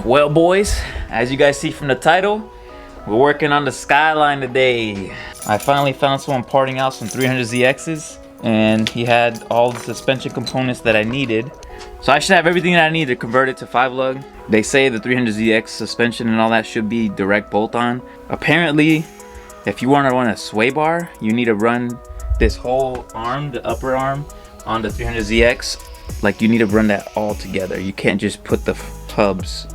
Well boys, as you guys see from the title, we're working on the Skyline today. I finally found someone parting out some 300ZXs, and he had all the suspension components that I needed. So I should have everything that I need to convert it to 5-lug. They say the 300ZX suspension and all that should be direct bolt-on. Apparently, if you want to run a sway bar, you need to run this whole arm, the upper arm, on the 300ZX. Like, you need to run that all together. You can't just put the hubs.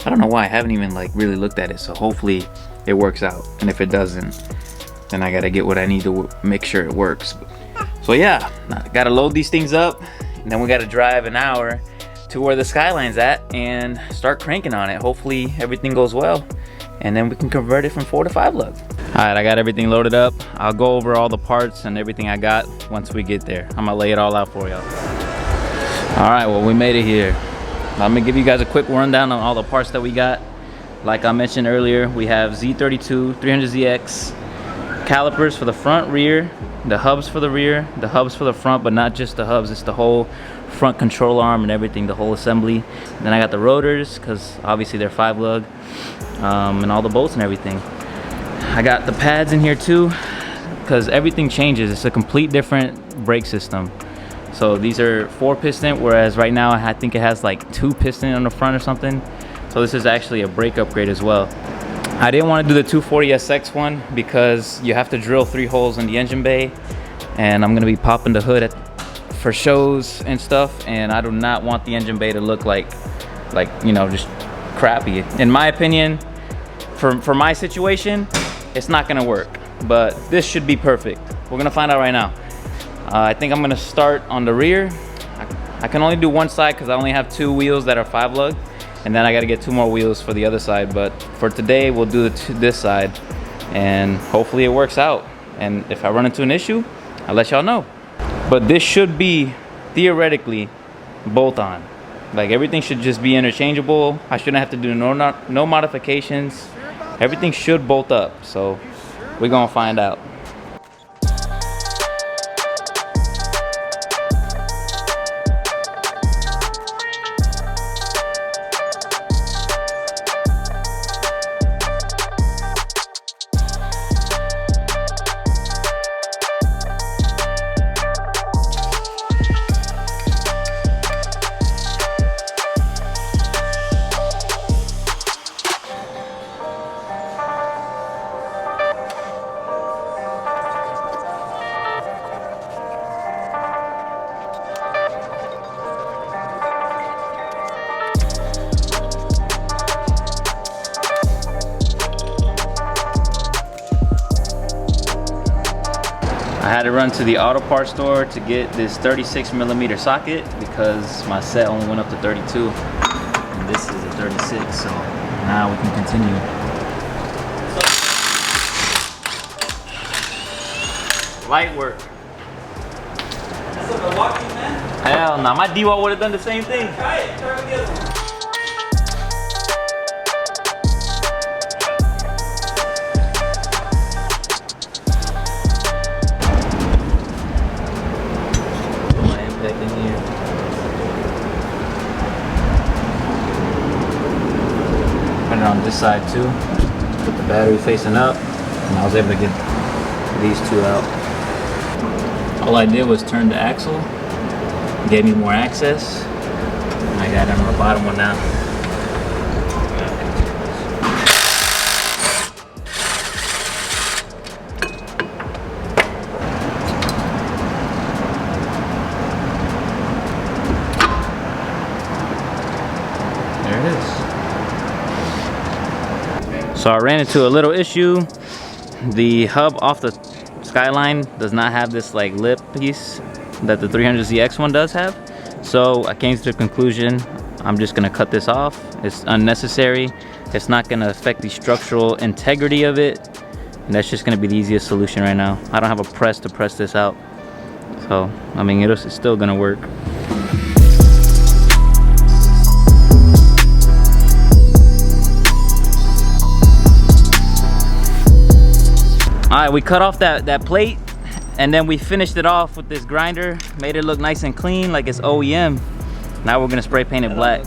I don't know why, I haven't even like really looked at it, so hopefully it works out. And if it doesn't, then I gotta get what I need to make sure it works. So yeah, I gotta load these things up, and then we gotta drive an hour to where the Skyline's at and start cranking on it. Hopefully everything goes well, and then we can convert it from 4 to 5 lug. All right, I got everything loaded up. I'll go over all the parts and everything I got once we get there. I'm gonna lay it all out for y'all. All right, well, we made it here. I'm gonna give you guys a quick rundown on all the parts that we got. Like I mentioned earlier, we have Z32, 300ZX, calipers for the front, rear, the hubs for the rear, the hubs for the front, but not just the hubs, it's the whole front control arm and everything, the whole assembly. And then I got the rotors, because obviously they're 5-lug, and all the bolts and everything. I got the pads in here too, because everything changes. It's a complete different brake system. So these are 4-piston, whereas right now I think it has like 2-piston on the front or something. So this is actually a brake upgrade as well. I didn't want to do the 240SX one because you have to drill 3 holes in the engine bay, and I'm gonna be popping the hood for shows and stuff, and I do not want the engine bay to look like you know, just crappy. In my opinion, for my situation, it's not gonna work, but this should be perfect. We're gonna find out right now. I think I'm gonna start on the rear. I can only do one side because I only have 2 wheels that are 5-lug, and then I gotta get 2 more wheels for the other side. But for today, we'll do this side, and hopefully it works out. And if I run into an issue, I'll let y'all know. But this should be, theoretically, bolt-on. Like, everything should just be interchangeable. I shouldn't have to do no modifications. Everything should bolt up, so we're gonna find out. I had to run to the auto parts store to get this 36mm socket because my set only went up to 32, and this is a 36, so now we can continue. Light work. That's a Milwaukee, man? Hell no, my D-Wall would have done the same thing. Try it, try to get it. On this side too, put the battery facing up, and I was able to get these 2 out. All I did was turn the axle, gave me more access, and I got it on the bottom one now. There it is. So I ran into a little issue. The hub off the Skyline does not have this like lip piece that the 300ZX one does have. So I came to the conclusion, I'm just gonna cut this off. It's unnecessary. It's not gonna affect the structural integrity of it. And that's just gonna be the easiest solution right now. I don't have a press to press this out. So, I mean, it's still gonna work. Alright, we cut off that plate, and then we finished it off with this grinder, made it look nice and clean like it's OEM. Now we're gonna spray paint it black.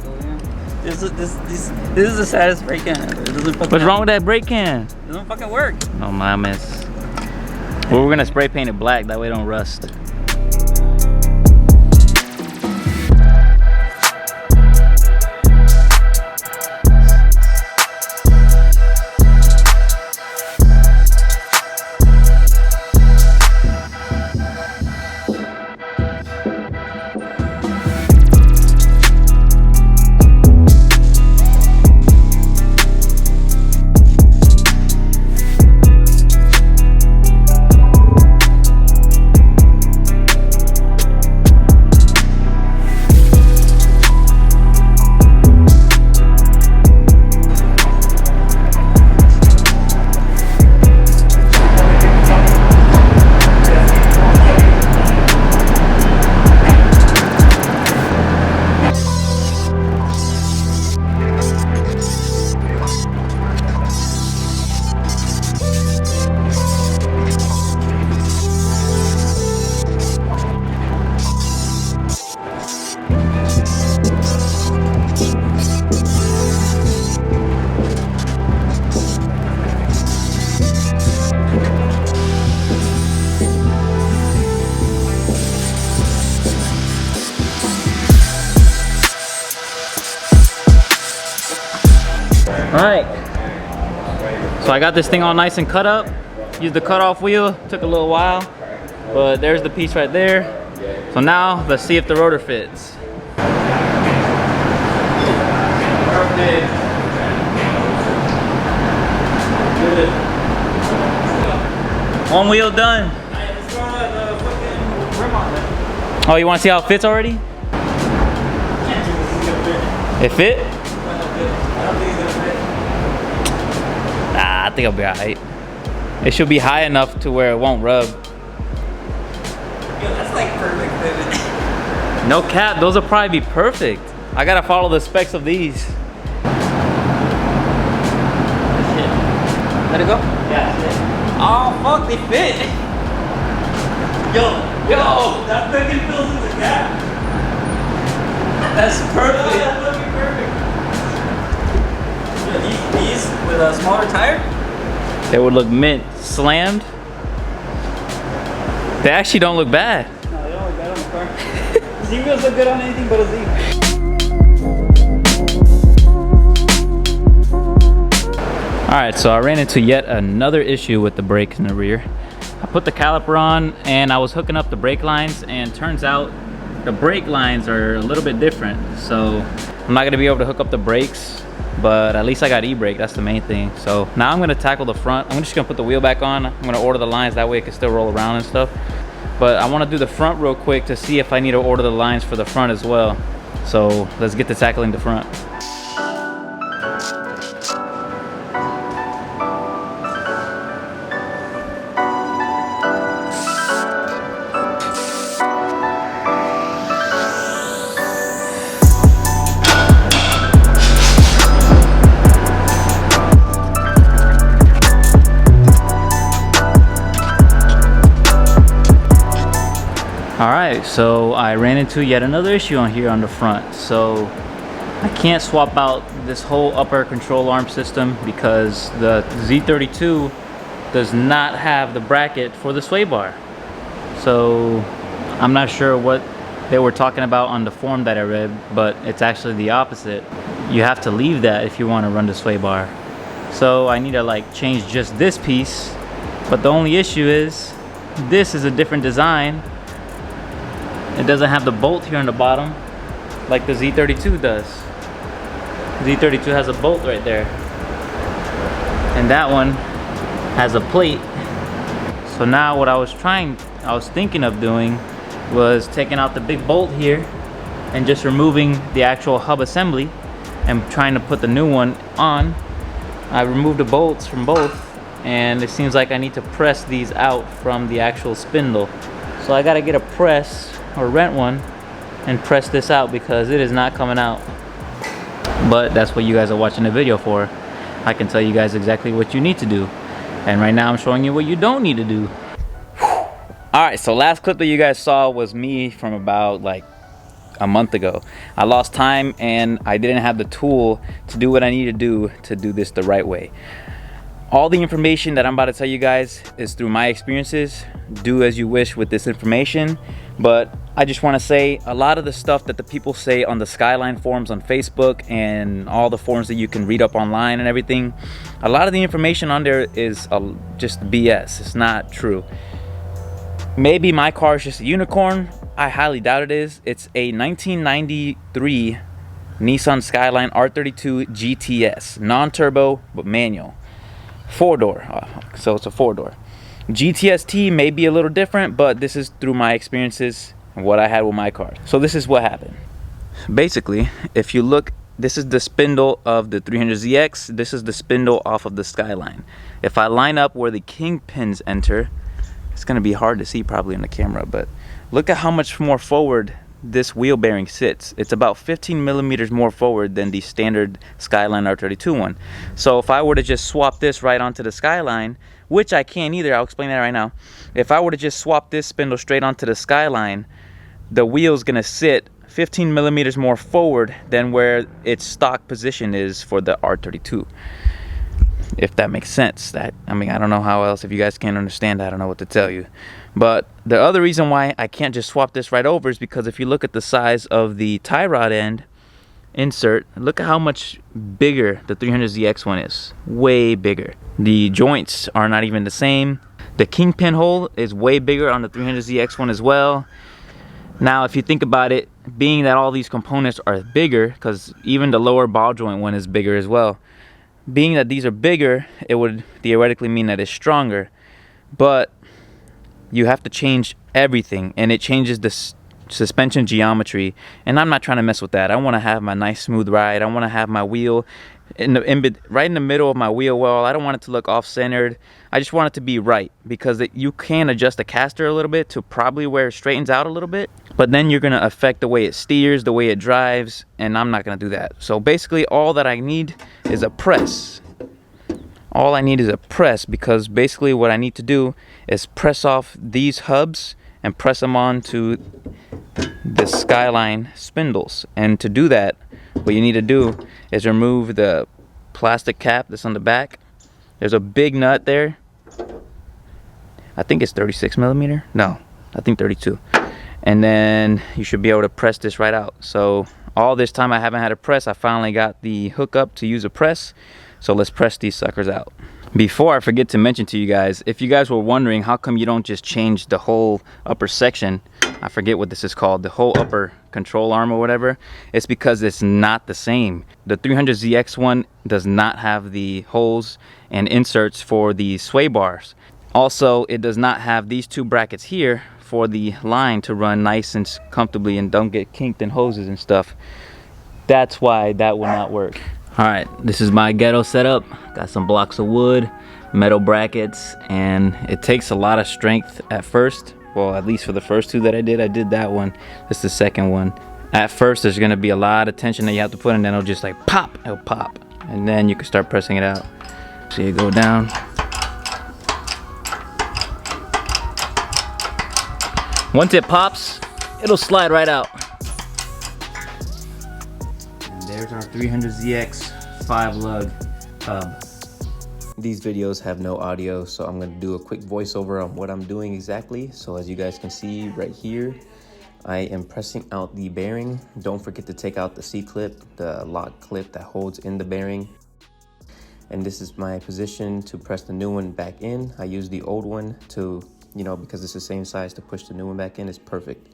This is the saddest brake can ever. It doesn't fucking What's wrong with that brake can? It doesn't fucking work. No mames. Well, we're gonna spray paint it black, that way it don't rust. Alright, so I got this thing all nice and cut up. Used the cutoff wheel, took a little while, but there's the piece right there. So now let's see if the rotor fits. Perfect. Good. One wheel done. Oh, you want to see how it fits already? It fit? Nah, I think I'll be alright. It should be high enough to where it won't rub. Yo, that's like perfect pivot. No cap, those will probably be perfect. I gotta follow the specs of these. Let it go? Yeah. Oh fuck, they fit. Yo, that fucking fills in the gap. That's perfect. That's fucking perfect. Yo, these with a smaller tire? They would look mint. Slammed. They actually don't look bad. No, they don't look bad on the car. Z wheels look good on anything but a Z. Alright, so I ran into yet another issue with the brake in the rear. I put the caliper on and I was hooking up the brake lines, and turns out the brake lines are a little bit different. So I'm not going to be able to hook up the brakes, but at least I got e-brake. That's the main thing. So now I'm going to tackle the front. I'm just going to put the wheel back on. I'm going to order the lines, that way it can still roll around and stuff. But I want to do the front real quick to see if I need to order the lines for the front as well. So let's get to tackling the front. Alright, so I ran into yet another issue on here on the front. So I can't swap out this whole upper control arm system because the Z32 does not have the bracket for the sway bar. So I'm not sure what they were talking about on the form that I read, but it's actually the opposite. You have to leave that if you want to run the sway bar. So I need to like change just this piece, but the only issue is this is a different design. It doesn't have the bolt here on the bottom like the Z32 does. Z32 has a bolt right there, and that one has a plate. So now what I was thinking of doing was taking out the big bolt here and just removing the actual hub assembly and trying to put the new one on. I removed the bolts from both, and it seems like I need to press these out from the actual spindle. So I gotta get a press or rent one and press this out because it is not coming out. But that's what you guys are watching the video for. I can tell you guys exactly what you need to do, and right now I'm showing you what you don't need to do. Alright, so last clip that you guys saw was me from about like a month ago. I lost time and I didn't have the tool to do what I need to do this the right way. All the information that I'm about to tell you guys is through my experiences. Do as you wish with this information, but I just want to say a lot of the stuff that the people say on the Skyline forums on Facebook and all the forums that you can read up online and everything, a lot of the information on there is just BS. It's not true. Maybe my car is just a unicorn. I highly doubt it is. It's a 1993 Nissan Skyline R32 GTS, non-turbo but manual. 4-door, so it's a 4-door. GTS-T may be a little different, but this is through my experiences and what I had with my car. So this is what happened. Basically, if you look, this is the spindle of the 300ZX. This is the spindle off of the Skyline. If I line up where the kingpins enter, it's gonna be hard to see probably on the camera, but look at how much more forward this wheel bearing sits. It's about 15 millimeters more forward than the standard Skyline R32 one. So if I were to just swap this right onto the Skyline, which I can't either, I'll explain that right now. If I were to just swap this spindle straight onto the Skyline, the wheel's gonna sit 15 millimeters more forward than where its stock position is for the R32. If that makes sense. I mean, I don't know how else, if you guys can't understand that, I don't know what to tell you. But the other reason why I can't just swap this right over is because if you look at the size of the tie rod end insert, look at how much bigger the 300ZX one is. Way bigger. The joints are not even the same. The kingpin hole is way bigger on the 300ZX one as well. Now, if you think about it, being that all these components are bigger, because even the lower ball joint one is bigger as well, being that these are bigger, it would theoretically mean that it's stronger, but you have to change everything, and it changes the suspension geometry, and I'm not trying to mess with that. I want to have my nice smooth ride. I want to have my wheel right in the middle of my wheel well. I don't want it to look off-centered. I just want it to be right, because you can adjust the caster a little bit to probably where it straightens out a little bit, but then you're going to affect the way it steers, the way it drives, and I'm not going to do that. So basically all that I need is a press. All I need is a press, because basically what I need to do is press off these hubs and press them onto the Skyline spindles. And to do that, what you need to do is remove the plastic cap that's on the back. There's a big nut there. I think it's 36 millimeter. No, I think 32. And then you should be able to press this right out. So all this time I haven't had a press. I finally got the hookup to use a press. So let's press these suckers out. Before I forget to mention to you guys, if you guys were wondering how come you don't just change the whole upper section, I forget what this is called, the whole upper control arm or whatever, it's because it's not the same. The 300ZX one does not have the holes and inserts for the sway bars. Also, it does not have these two brackets here for the line to run nice and comfortably and don't get kinked in hoses and stuff. That's why that will not work. Alright, this is my ghetto setup. Got some blocks of wood, metal brackets, and it takes a lot of strength at first. Well, at least for the first two that I did that one. This is the second one. At first, there's gonna be a lot of tension that you have to put in, and then it'll just like pop, it'll pop. And then you can start pressing it out. See it go down. Once it pops, it'll slide right out. There's our 300ZX 5-lug hub. These videos have no audio, so I'm going to do a quick voiceover on what I'm doing exactly. So as you guys can see right here, I am pressing out the bearing. Don't forget to take out the C-clip, the lock clip that holds in the bearing. And this is my position to press the new one back in. I use the old one to, because it's the same size, to push the new one back in. It's perfect.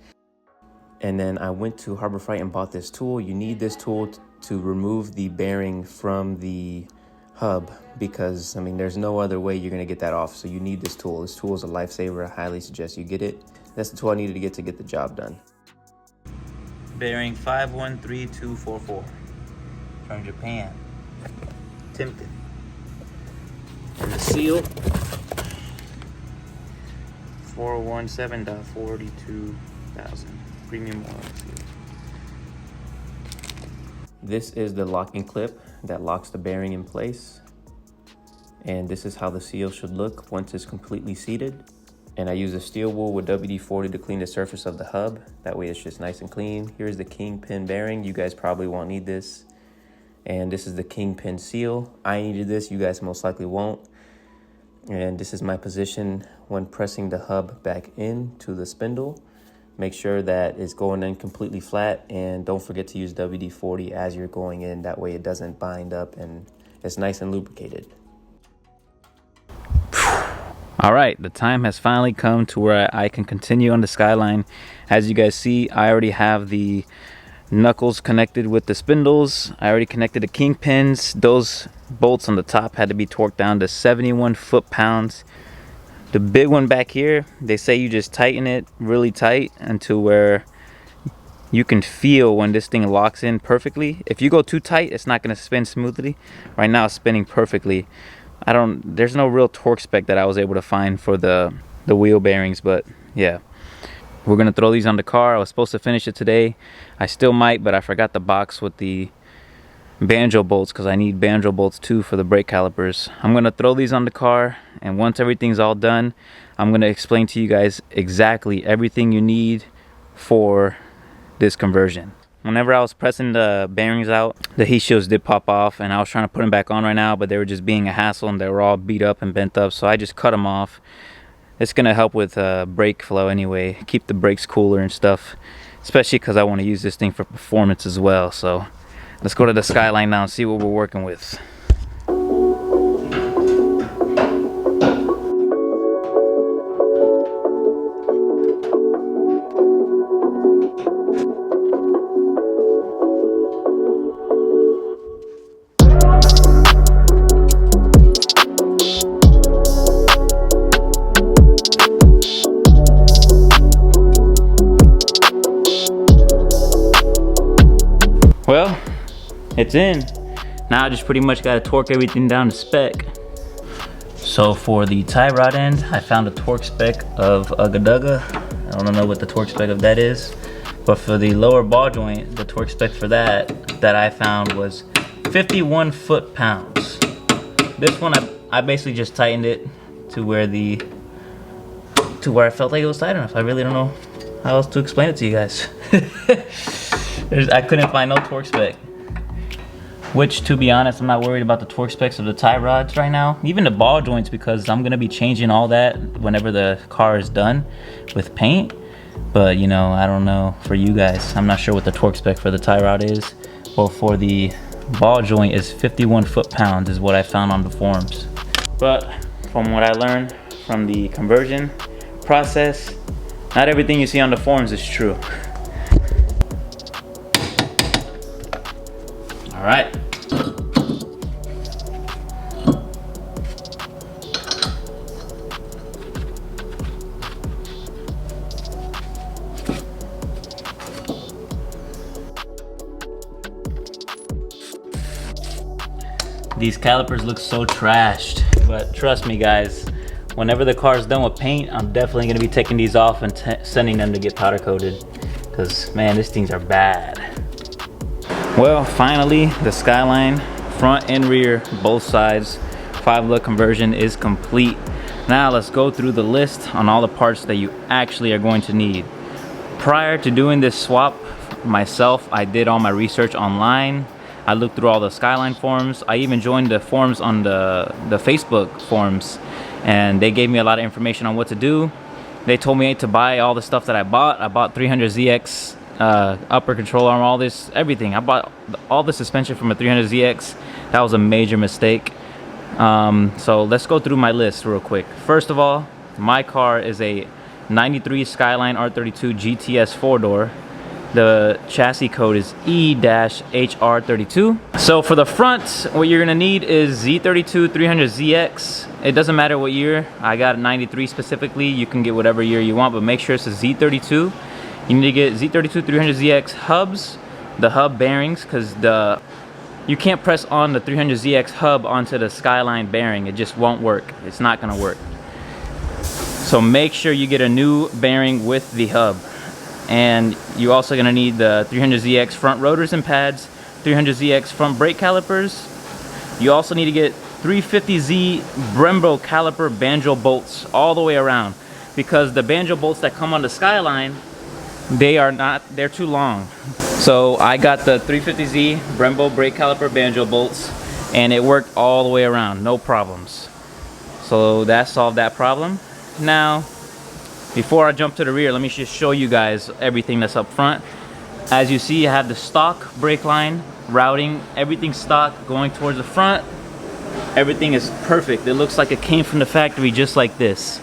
And then I went to Harbor Freight and bought this tool. You need this tool to remove the bearing from the hub, because there's no other way you're gonna get that off. So you need this tool. This tool is a lifesaver. I highly suggest you get it. That's the tool I needed to get the job done. Bearing 513244 from Japan. Tempted. And the seal 417.42,000 premium oil seal. This is the locking clip that locks the bearing in place. And this is how the seal should look once it's completely seated. And I use a steel wool with WD-40 to clean the surface of the hub. That way it's just nice and clean. Here's the kingpin bearing. You guys probably won't need this. And this is the kingpin seal. I needed this, you guys most likely won't. And this is my position when pressing the hub back into the spindle. Make sure that it's going in completely flat, and don't forget to use WD-40 as you're going in. That way it doesn't bind up and it's nice and lubricated. All right, the time has finally come to where I can continue on the Skyline. As you guys see, I already have the knuckles connected with the spindles. I already connected the kingpins. Those bolts on the top had to be torqued down to 71 foot-pounds. The big one back here, they say you just tighten it really tight until where you can feel when this thing locks in perfectly. If you go too tight, it's not going to spin smoothly. Right now it's spinning perfectly. There's no real torque spec that I was able to find for the wheel bearings, but yeah. We're gonna throw these on the car. I was supposed to finish it today. I still might, but I forgot the box with the banjo bolts because I need banjo bolts too for the brake calipers. I'm gonna throw these on the car, and once everything's all done, I'm gonna explain to you guys exactly everything you need for this conversion. Whenever I was pressing the bearings out, the heat shields did pop off, and I was trying to put them back on right now, but they were just being a hassle and they were all beat up and bent up, so I just cut them off. It's gonna help with brake flow anyway, keep the brakes cooler and stuff, especially because I want to use this thing for performance as well. So let's go to the Skyline now and see what we're working with. Well, it's in. Now I just pretty much got to torque everything down to spec. So for the tie rod end, I found a torque spec of Ugga. I don't know what the torque spec of that is, but for the lower ball joint, the torque spec for that I found was 51 foot-pounds. This one I basically just tightened it to where I felt like it was tight enough. I really don't know how else to explain it to you guys. I couldn't find no torque spec. Which, to be honest, I'm not worried about the torque specs of the tie rods right now. Even the ball joints, because I'm gonna be changing all that whenever the car is done with paint. But you know, I don't know for you guys. I'm not sure what the torque spec for the tie rod is. Well, for the ball joint is 51 foot-pounds is what I found on the forums. But from what I learned from the conversion process, not everything you see on the forums is true. All right. These calipers look so trashed, but trust me guys, whenever the car is done with paint, I'm definitely gonna be taking these off and sending them to get powder coated, because man, these things are bad. Well, finally, the Skyline front and rear, both sides, 5-lug conversion is complete. Now let's go through the list on all the parts that you actually are going to need. Prior to doing this swap myself, I did all my research online. I looked through all the Skyline forums. I even joined the forums on the Facebook forums, and they gave me a lot of information on what to do. They told me to buy all the stuff that I bought. I bought 300ZX upper control arm, all this, everything. I bought all the suspension from a 300ZX. That was a major mistake. So let's go through my list real quick. First of all, my car is a 93 Skyline R32 GTS 4-door. The chassis code is E-HR32. So for the front, what you're gonna need is Z32 300ZX. It doesn't matter what year. I got 93 specifically. You can get whatever year you want, but make sure it's a Z32. You need to get Z32 300ZX hubs, the hub bearings, because you can't press on the 300ZX hub onto the Skyline bearing. It just won't work. It's not gonna work. So make sure you get a new bearing with the hub. And you're also gonna need the 300ZX front rotors and pads, 300ZX front brake calipers. You also need to get 350Z Brembo caliper banjo bolts all the way around. because the banjo bolts that come on the Skyline, they're too long. So I got the 350Z Brembo brake caliper banjo bolts, and it worked all the way around, no problems. So that solved that problem. Now, before I jump to the rear, let me just show you guys everything that's up front. As you see, I have the stock brake line, routing, everything stock going towards the front. Everything is perfect. It looks like it came from the factory just like this.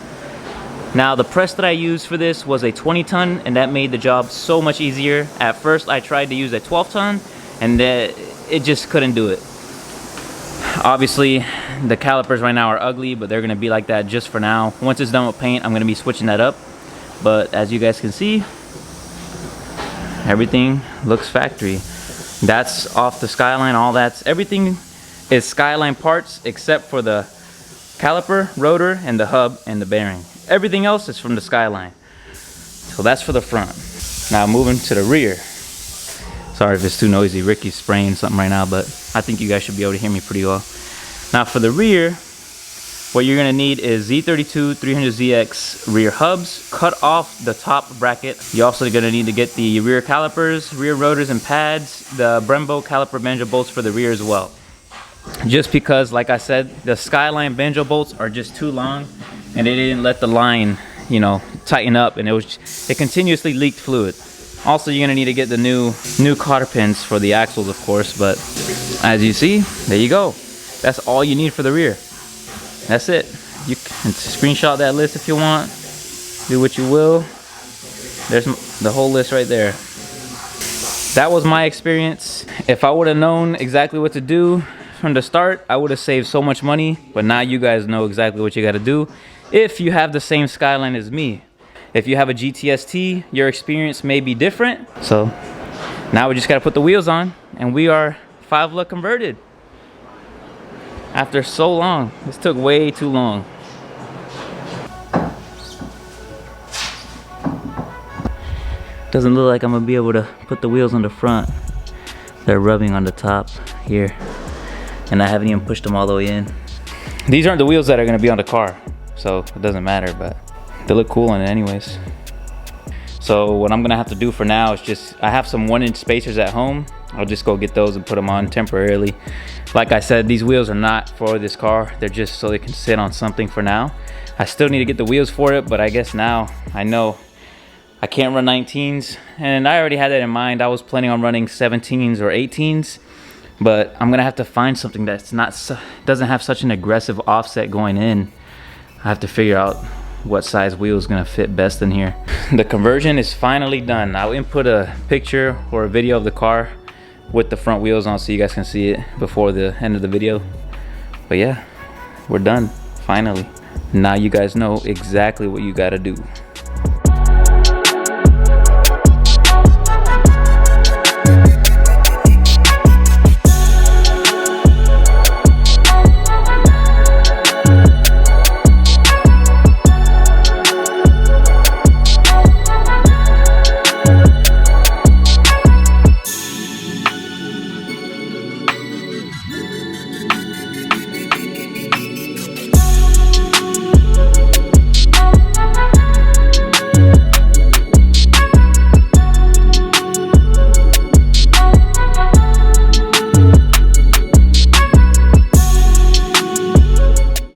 Now the press that I used for this was a 20-ton, and that made the job so much easier. At first I tried to use a 12-ton, and it just couldn't do it. Obviously the calipers right now are ugly, but they're gonna be like that just for now. Once it's done with paint, I'm gonna be switching that up. But as you guys can see, everything looks factory. That's off the Skyline. Everything is Skyline parts except for the caliper, rotor, and the hub and the bearing. Everything else is from the Skyline. So that's for the front. Now moving to the rear. Sorry if it's too noisy. Ricky's spraying something right now, but I think you guys should be able to hear me pretty well. Now for the rear, what you're gonna need is Z32 300ZX rear hubs. Cut off the top bracket. You're also gonna need to get the rear calipers, rear rotors and pads, the Brembo caliper banjo bolts for the rear as well. Just because, like I said, the Skyline banjo bolts are just too long, and they didn't let the line, you know, tighten up, and it continuously leaked fluid. Also, you're gonna need to get the new cotter pins for the axles, of course, but as you see, there you go. That's all you need for the rear. That's it. You can screenshot that list if you want. Do what you will. There's the whole list right there. That was my experience. If I would have known exactly what to do from the start, I would have saved so much money, but now you guys know exactly what you got to do if you have the same Skyline as me. If you have a GTST, your experience may be different. So now we just got to put the wheels on, and we are 5-lug converted. After so long. This took way too long. Doesn't look like I'm gonna be able to put the wheels on the front. They're rubbing on the top here, and I haven't even pushed them all the way in. These aren't the wheels that are gonna be on the car, so it doesn't matter, but they look cool on it anyways. So what I'm gonna have to do for now is just, I have some 1-inch spacers at home. I'll just go get those and put them on temporarily. Like I said, these wheels are not for this car. They're just so they can sit on something for now. I still need to get the wheels for it, but I guess now I know I can't run 19s, and I already had that in mind. I was planning on running 17s or 18s, but I'm gonna have to find something that's doesn't have such an aggressive offset going in. I have to figure out what size wheel is gonna fit best in here. The conversion is finally done. I'll input a picture or a video of the car with the front wheels on so you guys can see it before the end of the video. But yeah, we're done, finally. Now you guys know exactly what you gotta do.